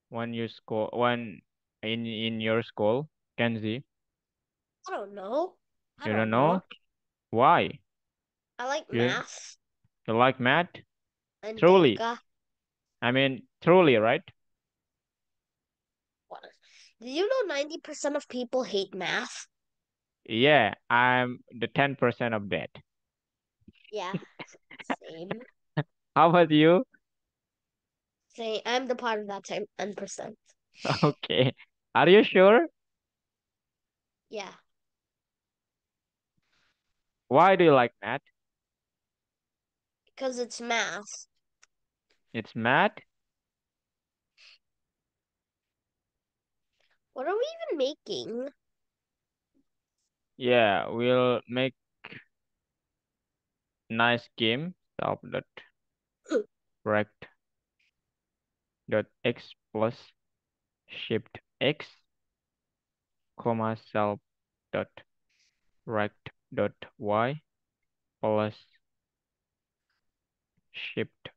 when you school when in your school, Kenzie? I don't know. I You don't don't know. know why? I like You math you like math? and Truly, Deka. I mean truly, right? What? Did you know 90% of people hate math? Yeah, I'm the 10% of that. Yeah, same. How about you? Say, I'm the part of that 10%. Okay. Are you sure? Yeah, Why do you like math? because it's math. It's math? What are we even making? Yeah, we'll make nice game. Self dot rect dot x plus shift x comma self dot rect dot y plus shift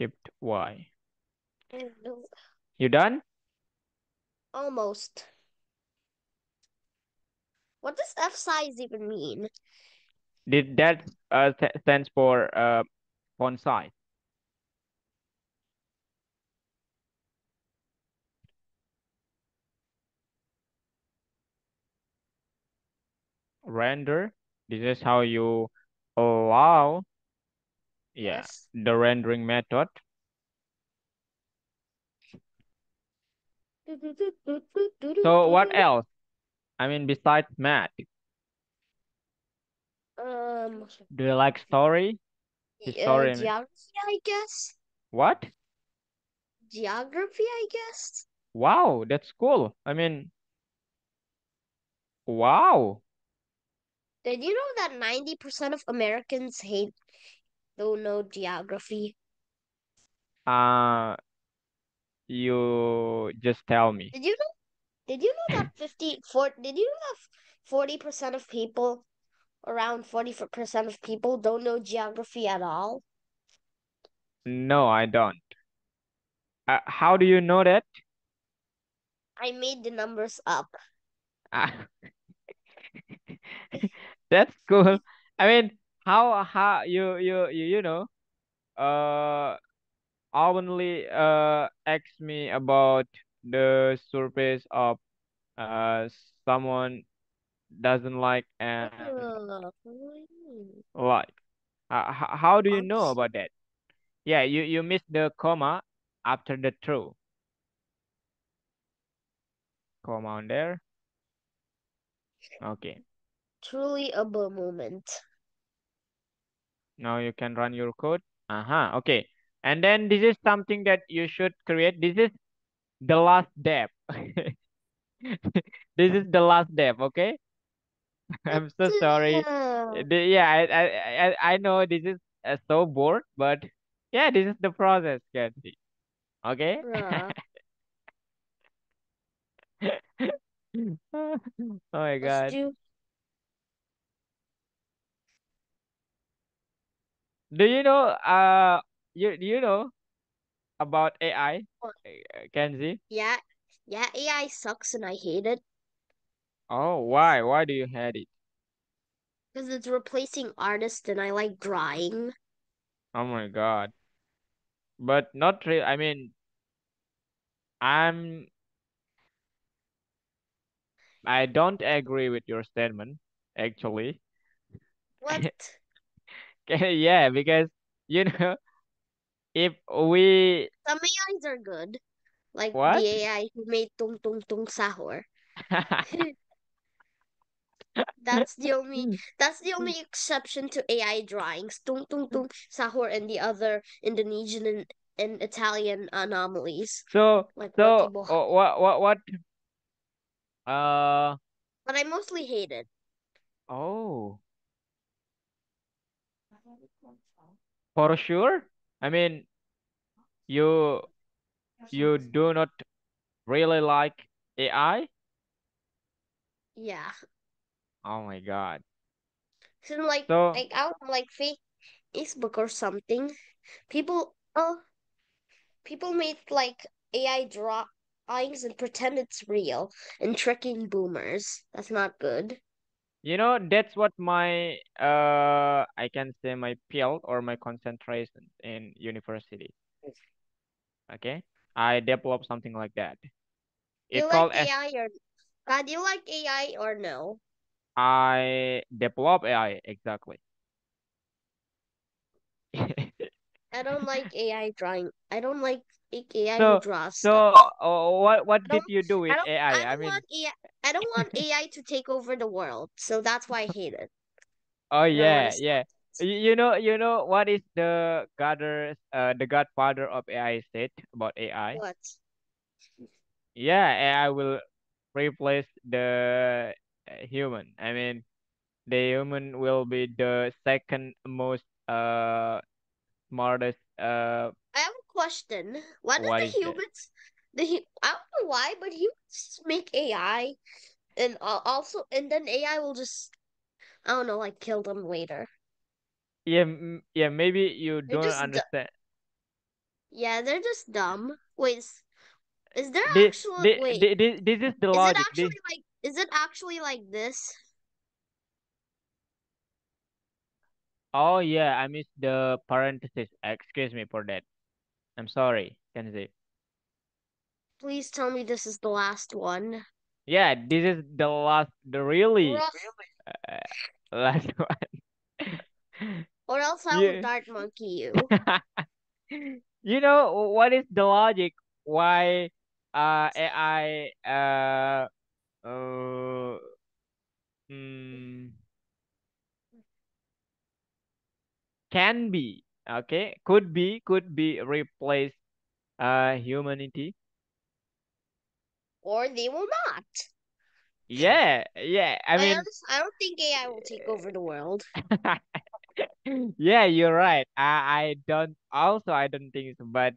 Shift Y. No, You done? almost. What does F size even mean? Did that stands for font size? Render. This is how you allow, yeah, Yes. the rendering method. So what else? I mean, besides math, Um, do you like story? History? Geography, I guess. What? Geography, I guess. Wow, that's cool. I mean, wow. Did you know that 90% of Americans don't know geography? Uh, you just tell me. Did you know? Did you know that 40% of people, around 40% of people, don't know geography at all? No, I don't. How do you know that? I made the numbers up. Ah, that's cool. I mean, how you know openly ask me about the surface of uh someone doesn't like and Uh, like. How do you know Oops. about that? Yeah, you missed the comma after the true. Comma on there. Okay. Truly a bull moment. Now you can run your code. Uh-huh. Okay. And then this is something that you should create. This is the last step. This is the last step, okay? What I'm so the sorry. Yeah, I know this is so bored, but yeah, this is the process, Kenzie. Okay? hell? Oh my Let's God. do Do you know do you know about AI, one. Kenzie? Yeah, yeah, AI sucks and I hate it Oh, why? Why do you hate it? because it's replacing artists and I like drawing. Oh my God. But not real. I mean, I'm I don't agree with your statement, actually. What? Yeah, because you know, if we Some AIs are good, like what? the AI who made Tung Tung Tung Sahur. That's the only exception to AI drawings. Tung Tung Tung Sahur and the other Indonesian and Italian anomalies So like Roti so Boh. what uh But I mostly hate it. oh, for sure. I mean, you you do not really like AI? Yeah. Oh my God. So like So like out on like Facebook or something, people people made like AI drawings and pretend it's real and tricking boomers. That's not good. you know, that's what my I can say my field or my concentration in university. Okay, I developed something like that. You It like called as AI or God, you like AI or no? I develop AI exactly. I don't like AI drawing. I don't like AI who So draws stuff. so what I did don't you do with I AI? I don't mean, want AI I don't want AI to take over the world. So that's why I hate it. oh And I want to yeah, stop yeah. You know what is the godfather of AI said about AI? what? Yeah, AI will replace the human. I mean, the human will be the second most smartest I have a question. Why do what the is that? humans I don't know why, but humans make AI and also and then AI will just I don't know like kill them later. Yeah, yeah. Maybe you It don't just understand. Yeah, they're just dumb. Wait, is there actually wait? This is the logic. Is it actually like this? Oh yeah, I missed the parenthesis. Excuse me for that. I'm sorry, Kenzie. Please tell me this is the last one. Yeah, this is the last, the really Rough, uh, last one. or else I will Yeah. dart monkey you. You know what is the logic why AI uh mm, can be, okay, could be replace humanity. Or they will not. Yeah, yeah. I mean, I don't think AI will take over the world. yeah, you're right. I don't think so, but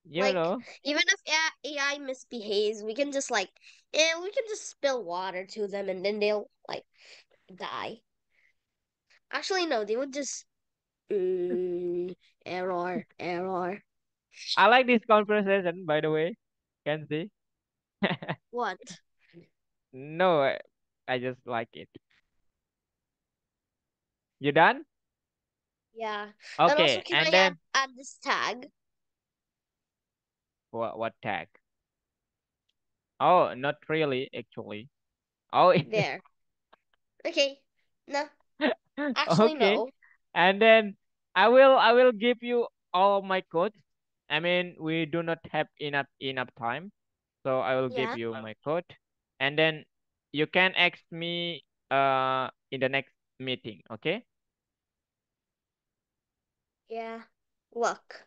you Like, know, even if AI misbehaves, we can just like, yeah, we can just spill water to them and then they'll like die. Actually, no, they would just error, error. I like this conversation, by the way. Can see. What? No, I just like it. You done? Yeah. And also, Okay, can and I then add this tag what tag? Oh, not really, actually. Oh, there? Okay. No, actually, okay. no. And then I will give you all my codes. I mean, we do not have enough time, so I will give Yeah, you my code, and then you can ask me in the next meeting. Okay? yeah. Look.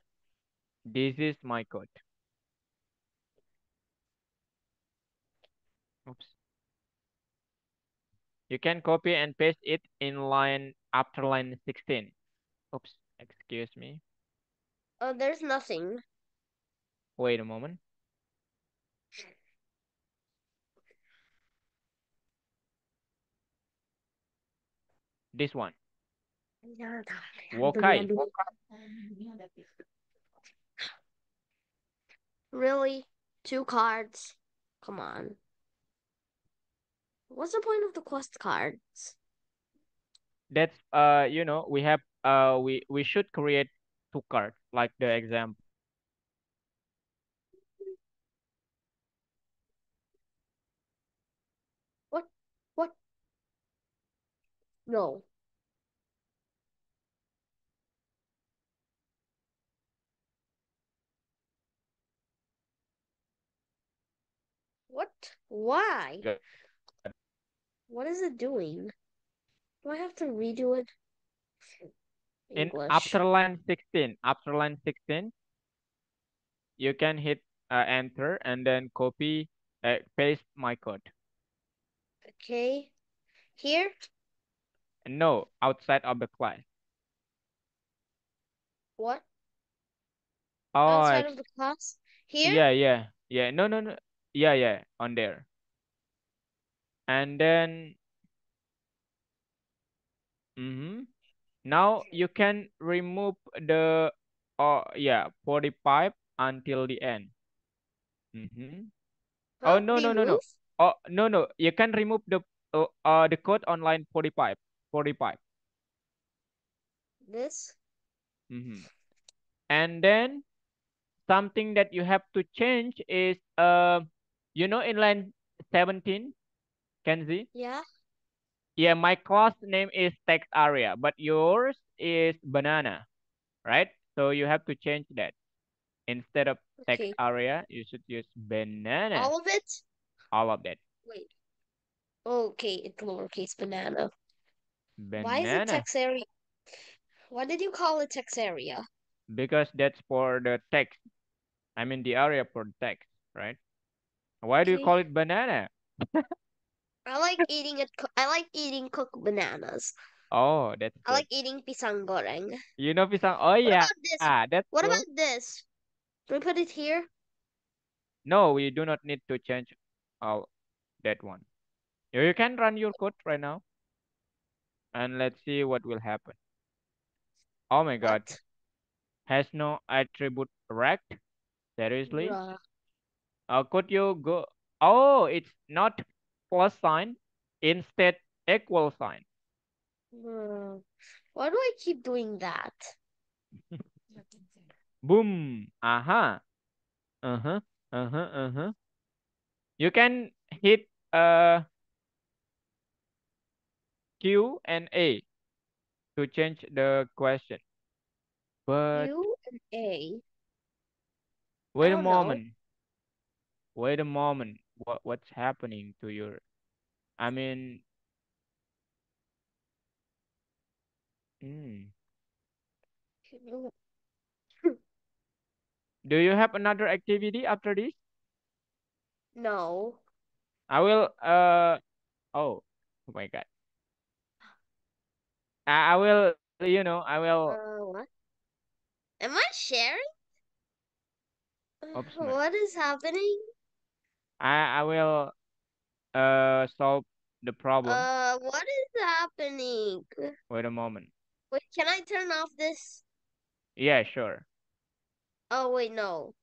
This is my code. Oops. You can copy and paste it in line after line 16. Oops. Excuse me. Oh, there's nothing. Wait a moment. This one. Wokai. Really? Two cards? Come on. What's the point of the quest cards? That's we have we should create two cards like the example. What? What? No. What? Why? What is it doing? Do I have to redo it? In English. after line 16, you can hit enter and then copy paste my code. Okay. Here? No, outside of the class. What? Oh, Outside of the class? Here? yeah, yeah, yeah. No, no, no. Yeah, yeah, on there. And then, now you can remove the, yeah, 45 until the end. Mm-hmm. Oh, Huh? no, no, no, no. Remove? Oh, no, no. You can remove the code on line 45. 45. This? Mm-hmm. And then something that you have to change is, in line 17, Kenzie? Yeah? Yeah, my class name is text area, but yours is banana, right? So you have to change that. Instead of text Okay. area, you should use banana. All of it? All of that. Wait. Okay, it's lowercase banana. Why is it Banana. text area? Why did you call it text area? Because that's for the text. I mean the area for text, right? Why do you Okay. call it banana? I like eating cooked bananas. Oh, that's I good. like eating pisang goreng. You know pisang? Oh What yeah, about this? that's What cool. about this? Do we put it here? No, we do not need to change all that one. You can run your code right now and let's see what will happen. Oh my God. What? has no attribute rect. Seriously? Bruh. Could you go? Oh, it's not plus sign, instead equal sign. Bruh. Why do I keep doing that? Boom. Uh-huh. Uh-huh. Uh-huh. Uh-huh. You can hit Q and A to change the question. But U and A. I wait a don't know. moment. Wait a moment. What's happening to your? I mean, hmm. Do you have another activity after this? No. I will. Oh. Oh my God. I will. I will. What? Am I sharing? Oops, man. What is happening? I will solve the problem. What is happening? Wait a moment. Wait, can I turn off this? Yeah, sure. Oh, wait, no.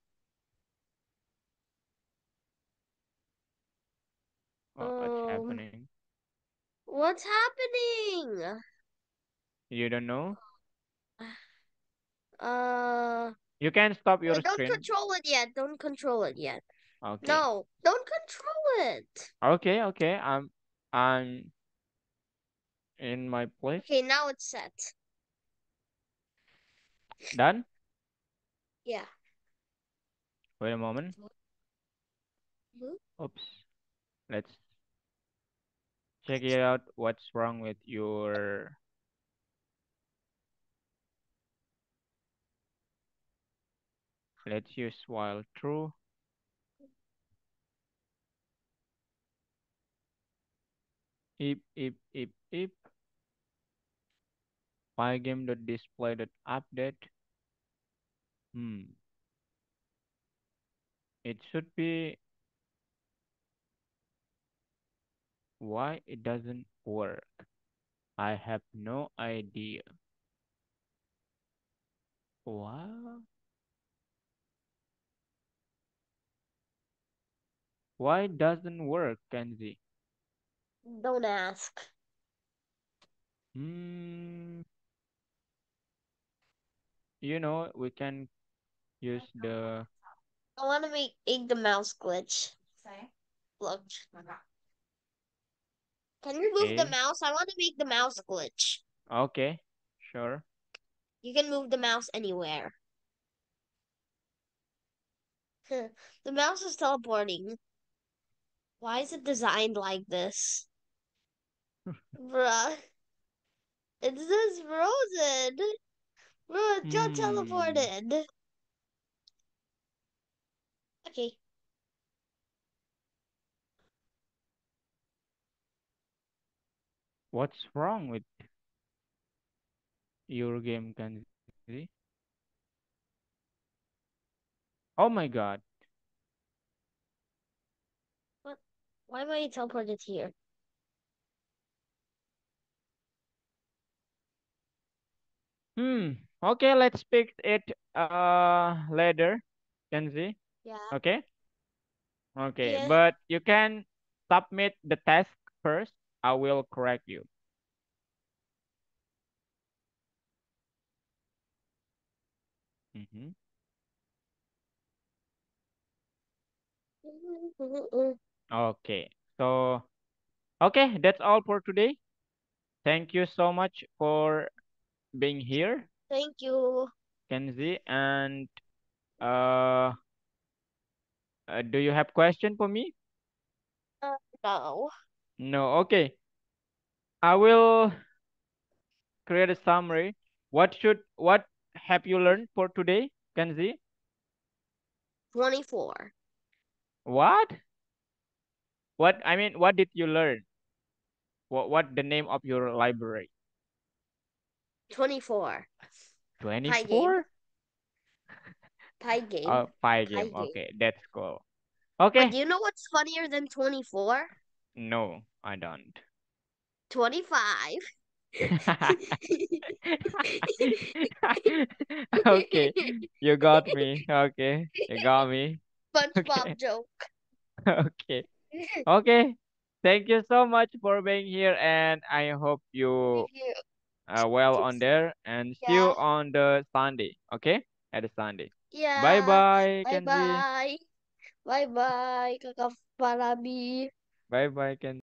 What's Um, happening? what's happening? You don't know? Uh, You can stop your don't screen. control it yet. Don't control it yet. Okay. No, don't control it. Okay, okay. I'm in my place. Okay, now it's set. Done? Yeah. Wait a moment. Mhm. Oops. Let's check it out. What's wrong with your. Let's use while true. If pygame.display.update. Hmm. It should be why it doesn't work. I have no idea. Wow. Why doesn't work, Kenzie? Don't ask. Hmm. We can use the. I want to make the mouse glitch. Look. Can you move the A. mouse? I want to make the mouse glitch. Okay. Sure. You can move the mouse anywhere. The mouse is teleporting. Why is it designed like this? Bruh. It says frozen. Bruh, it got Hmm. teleported. Okay. What's wrong with your game, Kenzie? Oh my God. What? Why am I teleported here? Hmm. Okay, let's pick it later, Kenzie. Yeah. Okay. Okay, Yeah. but you can submit the task first. I will correct you. Mm-hmm. Okay. So, okay, that's all for today. Thank you so much for being here, Thank you. Kenzie. And uh, do you have question for me? No. No. Okay. I will create a summary. What have you learned for today, Kenzie? 24. What? What did you learn? What the name of your library? 24. Pie game. 24? Pie game. Pie PyGame. game. Okay, that's cool. But do Okay. you know what's funnier than 24? No, I don't. 25. Okay, you got me. Okay, you got me. SpongeBob Okay, joke. okay, okay. Thank you so much for being here, and I hope you Thank you. well on there, and see you Yeah. on the Sunday. Okay, at the Sunday. Bye Yeah. bye, Bye Kenzie. bye. Bye bye, Kakak Farabi. Bye bye, Kenzie.